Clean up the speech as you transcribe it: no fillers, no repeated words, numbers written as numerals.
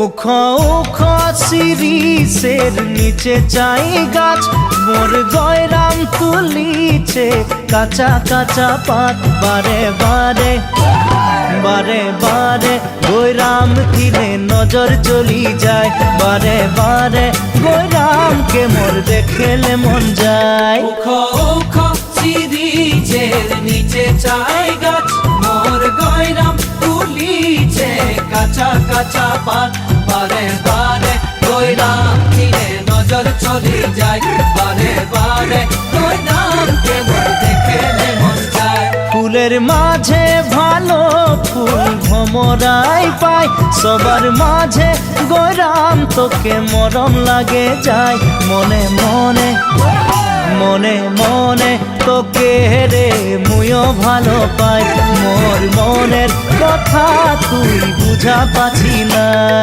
উখো উখো শিরিষের নিচে চাই গাছ, মোর গয়রাম তুলিছে কাঁচা কাঁচা পাত। বারে বারে বারে বারে গয়রাম দিলে নজর চলি যায়, বারে বারে গয়রামকে মোর দেখলে মন যায়। উখো উখো শিরিষের নিচে চাই গাছ, মোর গয়রাম তুলিছে কাঁচা কাঁচা পাত। বারে বারে গয়রাম দিলে নজর চলি যায়, বারে বারে গয়রামকে মোর দেখলে মন যায়। ফুলের মাঝে ভালো ফুল ভমরাই পায়, সবার মাঝে গয়রাম তোকে মরম লাগে যায়। মনে মনে মনে মনে তোকে রে মুইও ভালো পাই, মোর মনের কথা তুই বুঝা পাছি না।